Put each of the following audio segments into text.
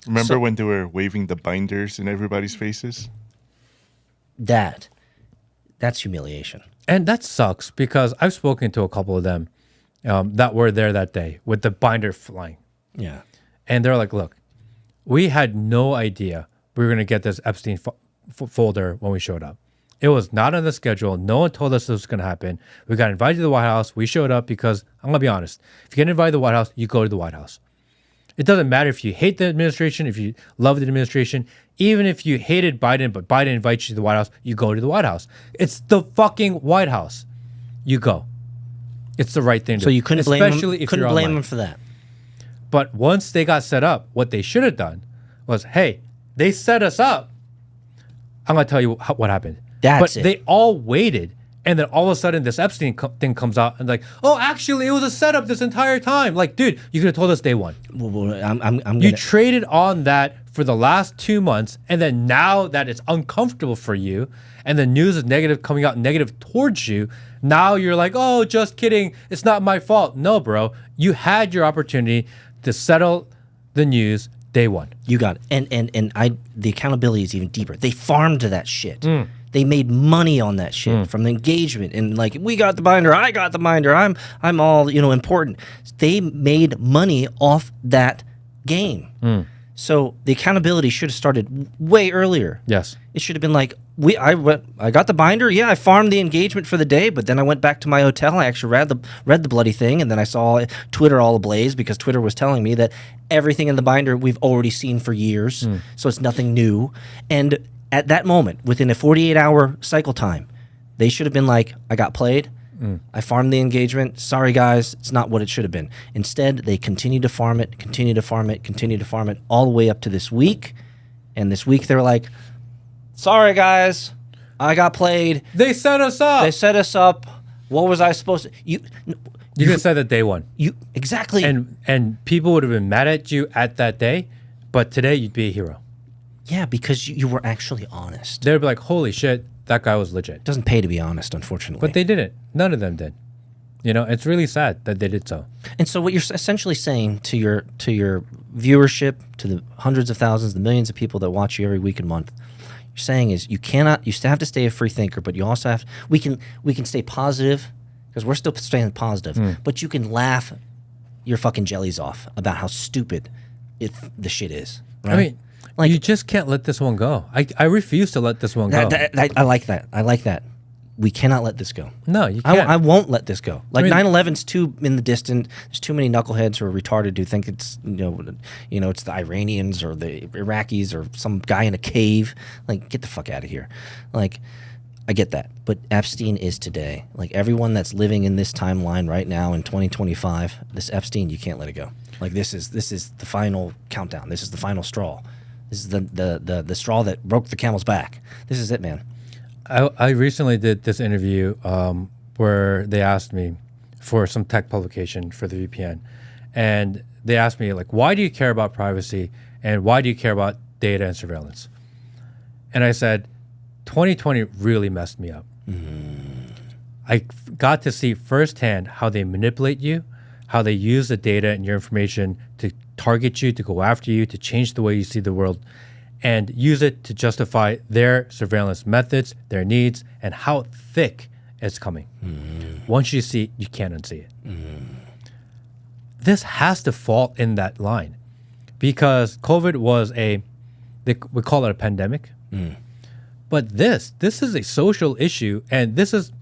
Remember when they were waving the binders in everybody's faces? That's humiliation. And that sucks because I've spoken to a couple of them that were there that day with the binder flying. Yeah. And they're like, look, we had no idea we were going to get this Epstein folder when we showed up. It was not on the schedule. No one told us this was going to happen. We got invited to the White House. We showed up because, I'm going to be honest, if you get invited to the White House, you go to the White House. It doesn't matter if you hate the administration, if you love the administration, even if you hated Biden, but Biden invites you to the White House, you go to the White House. It's the fucking White House. You go. It's the right thing to do. So you couldn't blame especially him, if couldn't you're blame online. him for that. But once they got set up, what they should have done was, hey, they set us up. I'm going to tell you what happened. That's but it. they all waited. And then all of a sudden, this Epstein thing comes out and like, oh, actually, it was a setup this entire time. Like, dude, you could have told us day one. Well, I'm You gonna, traded on that for the last 2 months. And then now that it's uncomfortable for you and the news is negative, coming out negative towards you, now you're like, oh, just kidding. It's not my fault. No, bro. You had your opportunity to settle the news day one. You got it. And the accountability is even deeper. They farmed that shit. They made money on that shit from the engagement and like, we got the binder, I got the binder, I'm all, important. They made money off that game. So the accountability should have started way earlier. Yes. It should have been like, I got the binder. Yeah, I farmed the engagement for the day, but then I went back to my hotel. I actually read the bloody thing, and then I saw Twitter all ablaze because Twitter was telling me that everything in the binder we've already seen for years, so it's nothing new. And at that moment, within a 48-hour cycle time, they should have been like, I got played. I farmed the engagement. Sorry, guys, it's not what it should have been. Instead, they continued to farm it, all the way up to this week. And this week, they're like, sorry, guys, I got played. They set us up. What was I supposed to? You could have said that day one. Exactly. And people would have been mad at you at that day, but today you'd be a hero. Yeah, because you were actually honest. They'd be like, holy shit, that guy was legit. It doesn't pay to be honest, unfortunately. But they didn't. None of them did. It's really sad that they did so. And so what you're essentially saying to your viewership, to the hundreds of thousands, the millions of people that watch you every week and month, you're saying is you still have to stay a free thinker, but you also have we can stay positive because we're still staying positive, but you can laugh your fucking jellies off about how stupid the shit is. Right? I mean, you just can't let this one go. I refuse to let this one go. I like that. I like that. We cannot let this go. No, you can't. I won't let this go. Like 9/11's too in the distant. There's too many knuckleheads who are retarded who think it's it's the Iranians or the Iraqis or some guy in a cave. Like, get the fuck out of here. Like, I get that, but Epstein is today. Like, everyone that's living in this timeline right now in 2025, this Epstein, you can't let it go. Like, this is the final countdown. This is the final straw. This is the straw that broke the camel's back. This is it, man. I recently did this interview where they asked me for some tech publication for the VPN. And they asked me, like, why do you care about privacy and why do you care about data and surveillance? And I said, 2020 really messed me up. I got to see firsthand how they manipulate you, how they use the data and your information to target you, to go after you, to change the way you see the world, and use it to justify their surveillance methods, their needs, and how thick it's coming. Once you see it, you can't unsee it. This has to fall in that line because COVID was we call it a pandemic, but this is a social issue, and this is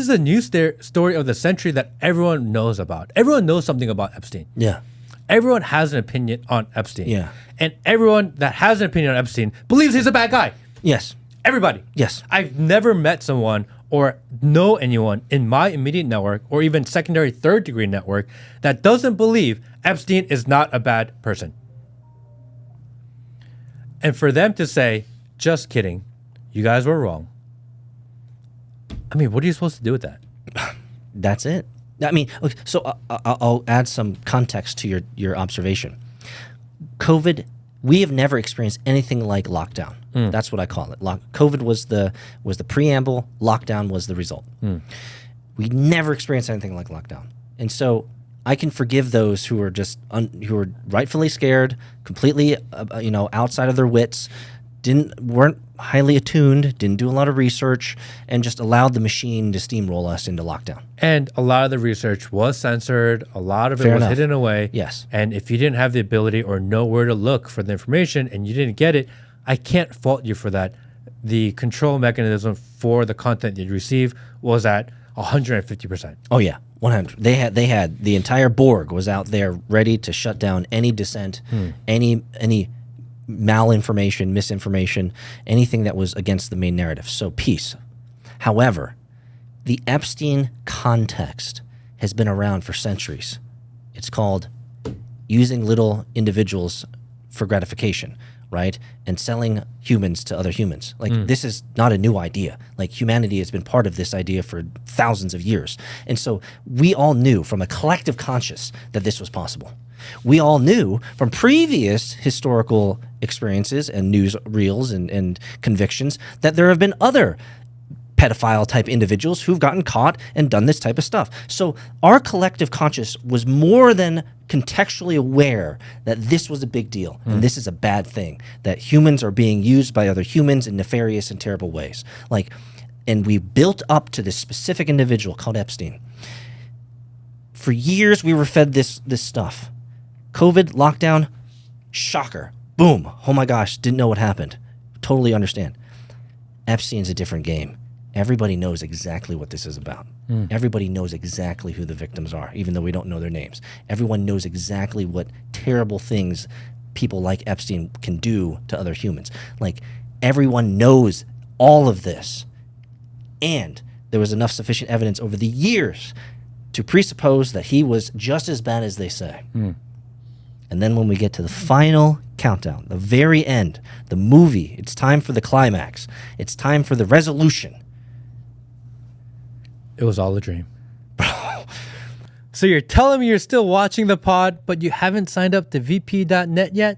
a news story of the century that everyone knows about. Everyone knows something about Epstein. Yeah. Everyone has an opinion on Epstein. Yeah. And everyone that has an opinion on Epstein believes he's a bad guy. Yes. Everybody. Yes. I've never met someone or know anyone in my immediate network or even secondary, third degree network that doesn't believe Epstein is not a bad person. And for them to say, just kidding, you guys were wrong. I mean, what are you supposed to do with that? That's it. I mean, okay, so I'll add some context to your observation. COVID, we have never experienced anything like lockdown. That's what I call it. COVID was the preamble. Lockdown was the result. We never experienced anything like lockdown. And so I can forgive those who are just who are rightfully scared, completely outside of their wits, weren't highly attuned, didn't do a lot of research, and just allowed the machine to steamroll us into lockdown. And a lot of the research was censored. A lot of it Fair was enough. hidden away. Yes. And if you didn't have the ability or know where to look for the information and you didn't get it, I can't fault you for that. The control mechanism for the content you receive was at 150%. Oh yeah, 100. They had the entire Borg was out there ready to shut down any dissent, any malinformation, misinformation, anything that was against the main narrative. So peace. However, the Epstein context has been around for centuries. It's called using little individuals for gratification, right? And selling humans to other humans. Like this is not a new idea. Like humanity has been part of this idea for thousands of years. And so we all knew from a collective conscious that this was possible. We all knew from previous historical experiences and news reels and convictions that there have been other pedophile type individuals who've gotten caught and done this type of stuff. So our collective conscious was more than contextually aware that this was a big deal and this is a bad thing, that humans are being used by other humans in nefarious and terrible ways. And we built up to this specific individual called Epstein. For years, we were fed this stuff. COVID, lockdown, shocker, boom. Oh my gosh, didn't know what happened. Totally understand. Epstein's a different game. Everybody knows exactly what this is about. Everybody knows exactly who the victims are, even though we don't know their names. Everyone knows exactly what terrible things people like Epstein can do to other humans. Like, everyone knows all of this. And there was enough sufficient evidence over the years to presuppose that he was just as bad as they say. And then when we get to the final countdown, the very end, the movie, it's time for the climax. It's time for the resolution. It was all a dream. So you're telling me you're still watching the pod, but you haven't signed up to VP.net yet?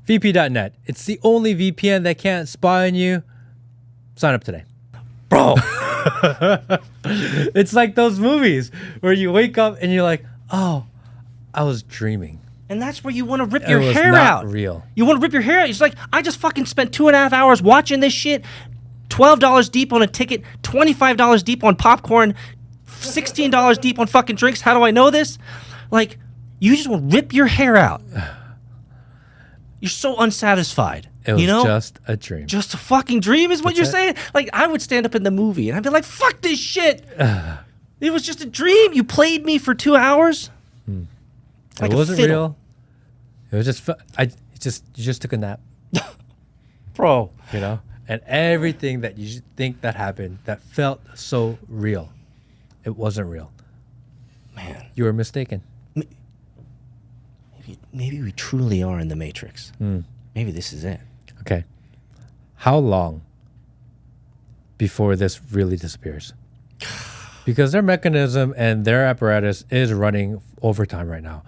VP.net. It's the only VPN that can't spy on you. Sign up today. Bro. It's like those movies where you wake up and you're like, oh, I was dreaming. And that's where you want to rip your was hair not out. real. You want to rip your hair out. It's like, I just fucking spent 2.5 hours watching this shit. $12 deep on a ticket, $25 deep on popcorn, $16 deep on fucking drinks. How do I know this? Like, you just want to rip your hair out. You're so unsatisfied. It was just a dream. Just a fucking dream is what you're saying? Like, I would stand up in the movie and I'd be like, fuck this shit. It was just a dream. You played me for 2 hours. Like it wasn't fiddle. real. It was just, you just took a nap. Bro. You know? And everything that you think that happened that felt so real, it wasn't real. Man. You were mistaken. Maybe we truly are in the Matrix. Maybe this is it. Okay. How long before this really disappears? Because their mechanism and their apparatus is running overtime right now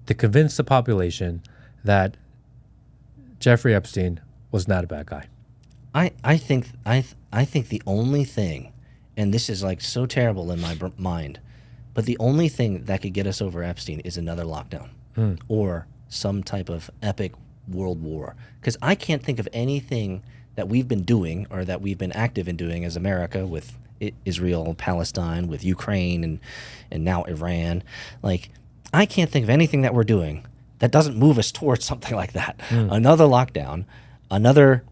to convince the population that Jeffrey Epstein was not a bad guy. I think the only thing, and this is like so terrible in my mind, but the only thing that could get us over Epstein is another lockdown or some type of epic world war. Because I can't think of anything that we've been doing or that we've been active in doing as America with Israel, Palestine, with Ukraine, and now Iran. Like, I can't think of anything that we're doing that doesn't move us towards something like that. Another lockdown, another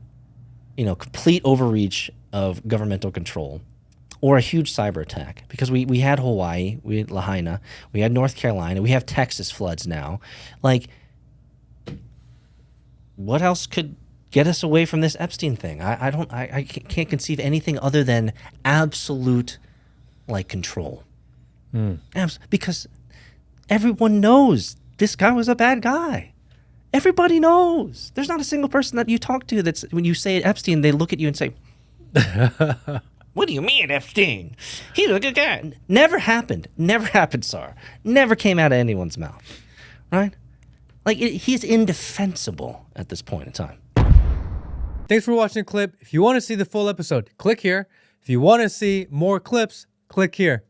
complete overreach of governmental control, or a huge cyber attack. Because we had Hawaii, we had Lahaina, we had North Carolina, we have Texas floods now. Like, what else could get us away from this Epstein thing? I can't conceive anything other than absolute, like, control. Because everyone knows this guy was a bad guy. Everybody knows. There's not a single person that you talk to that's, when you say Epstein, they look at you and say, what do you mean, Epstein? He was a good guy. Never happened. Never happened, Sar. Never came out of anyone's mouth. Right? Like, he's indefensible at this point in time. Thanks for watching the clip. If you want to see the full episode, click here. If you want to see more clips, click here.